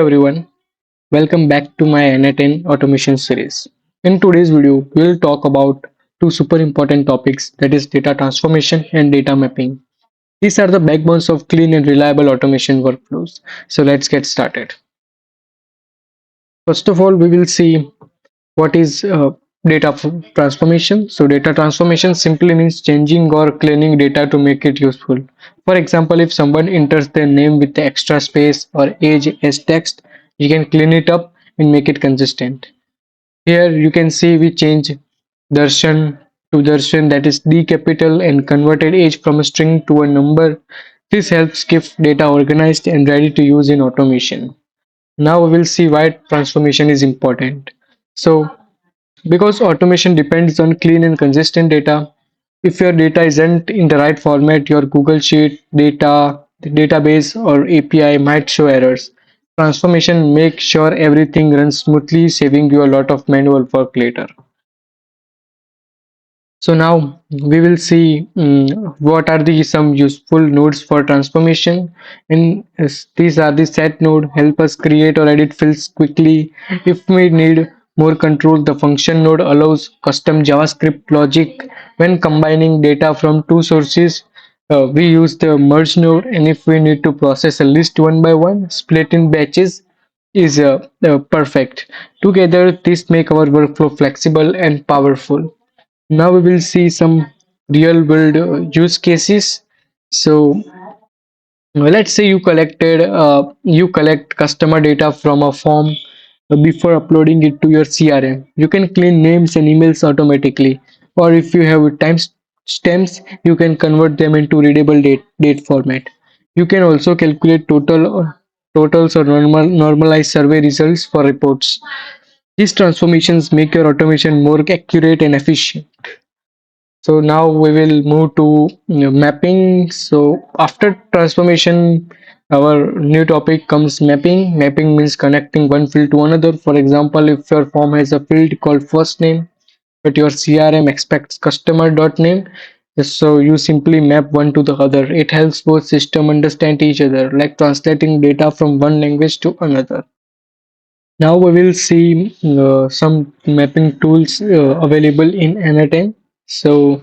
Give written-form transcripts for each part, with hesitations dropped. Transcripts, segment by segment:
everyone, welcome back to my n8n automation series. In today's video, we'll talk about two super important topics, that is data transformation and data mapping. These are the backbones of clean and reliable automation workflows. So let's get started. First of all, we will see what is transformation. So data transformation simply means changing or cleaning data to make it useful. For example, if someone enters their name with the extra space or age as text, you can clean it up and make it consistent. Here you can see we change darshan to darshan, that is D capital, and converted age from a string to a number. This helps keep data organized and ready to use in automation. Now we will see why transformation is important. So because automation depends on clean and consistent data, if your data isn't in the right format, your Google Sheet, data, the database, or API might show errors. Transformation makes sure everything runs smoothly, saving you a lot of manual work later. So now we will see what are the some useful nodes for transformation. And these are the set node, help us create or edit fields quickly. If we need more control, the function node allows custom JavaScript logic when combining data from two sources. We use the merge node, and if we need to process a list one by one, split in batches is perfect. Together, this make our workflow flexible and powerful. Now we will see some real world use cases. So let's say you collect customer data from a form before uploading it to your CRM. You can clean names and emails automatically, or if you have time stamps, you can convert them into readable date format. You can also calculate totals or normalized survey results for reports. These transformations make your automation more accurate and efficient. So now we will move to mapping. So after transformation, our new topic comes mapping. Mapping means connecting one field to another. For example, if your form has a field called first name, but your CRM expects customer.name, so you simply map one to the other. It helps both system understand each other, like translating data from one language to another. Now we will see some mapping tools available in n8n. So,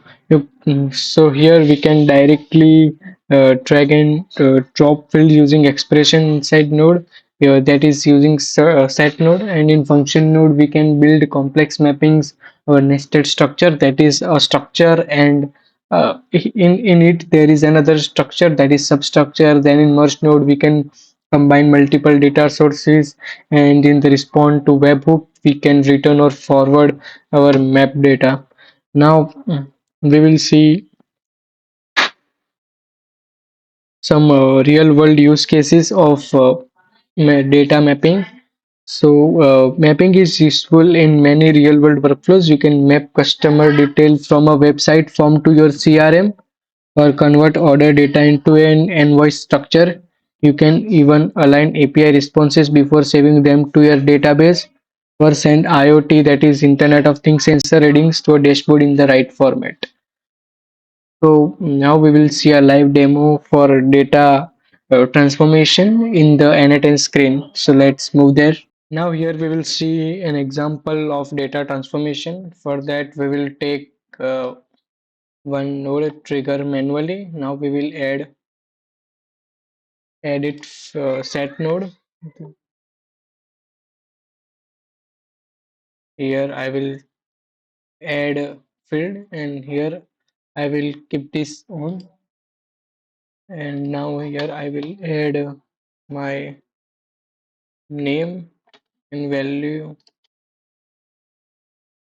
so here we can directly drag and drop field using expression inside node. That is using set node, and in function node we can build complex mappings or nested structure, that is a structure, and in it there is another structure, that is substructure. Then in merge node we can combine multiple data sources, and in the respond to webhook we can return or forward our map data. Now we will see some real world use cases of data mapping. So mapping is useful in many real world workflows. You can map customer details from a website form to your CRM, or convert order data into an invoice structure. You can even align API responses before saving them to your database, or send IoT, that is Internet of Things sensor readings, to a dashboard in the right format. So now we will see a live demo for data transformation in the n8n screen. So let's move there. Now here we will see an example of data transformation. For that we will take one node trigger manually. Now we will add set node. Here I will add a field, and here I will keep this on, and now here I will add my name and value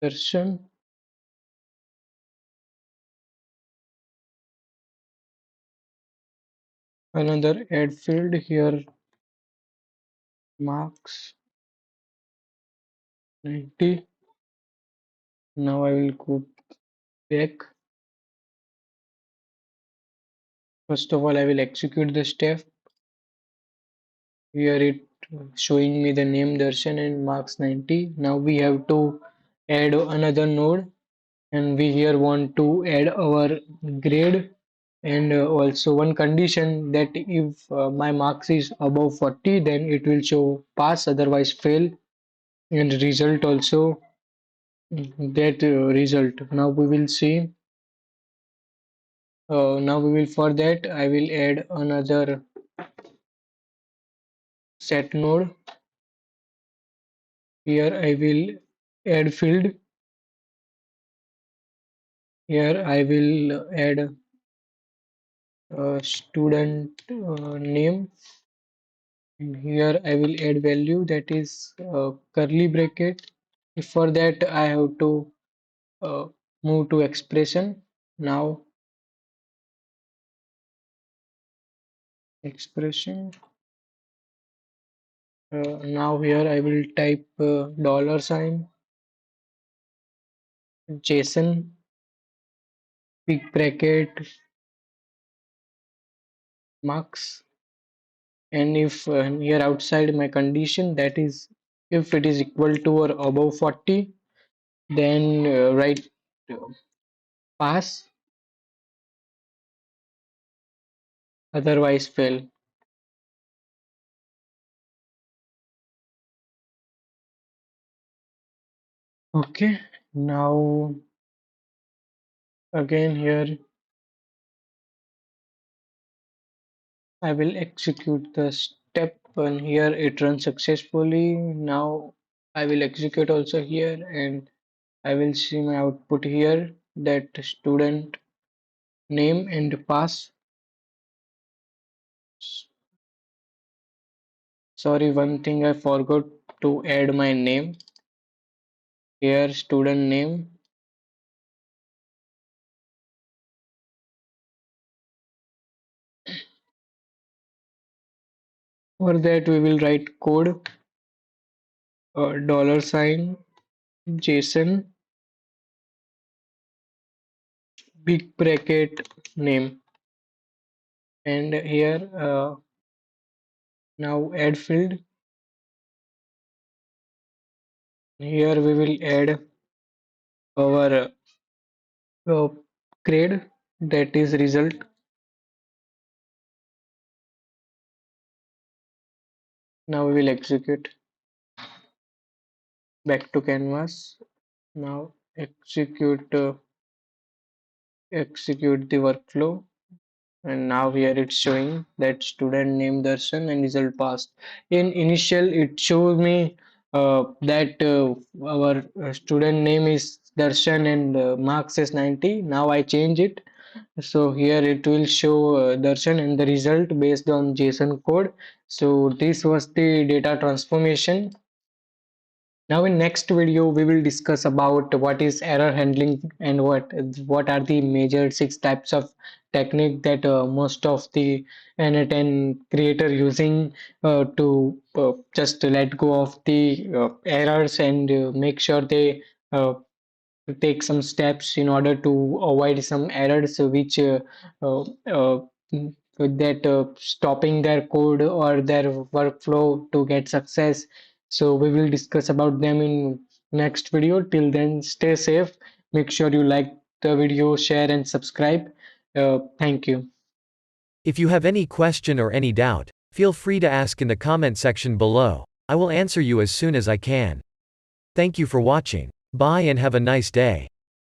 version. Another add field here, marks 90. Now I will go back. First of all, I will execute the step. Here it showing me the name Darshan and marks 90. Now we have to add another node, and we here want to add our grade. And also one condition that if my marks is above 40, then it will show pass, otherwise fail. And result also, that result. Now we will see. Now we will, for that I will add another set node. Here I will add field. Here I will add student name. And here I will add value, that is curly bracket. For that I have to uh, move to expression. Now expression. Now here I will type dollar sign JSON big bracket marks. And if here outside my condition, that is if it is equal to or above 40, then write uh, pass, otherwise fail. Okay, now again here I will execute the step, and here it runs successfully. Now I will execute also here, and I will see my output here, that student name and pass. Sorry, one thing I forgot to add my name. Here student name. For that we will write code dollar sign JSON big bracket name, and here now add field. Here we will add our uh, grade, that is result. Now we will execute back to canvas. Now execute the workflow, and now here it's showing that student name Darshan and result passed. In initial it showed me that our student name is Darshan and marks is 90. Now I change it, so here it will show Darshan and the result based on JSON code. So this was the data transformation. Now in next video we will discuss about what is error handling and what are the major six types of technique that most of the n8n creator using to just let go of the errors and make sure they uh, take some steps in order to avoid some errors which uh, uh, that stopping their code or their workflow to get success. So we will discuss about them in next video. Till then, stay safe. Make sure you like the video, share and subscribe. Thank you. If you have any question or any doubt, feel free to ask in the comment section below. I will answer you as soon as I can. Thank you for watching. Bye and have a nice day.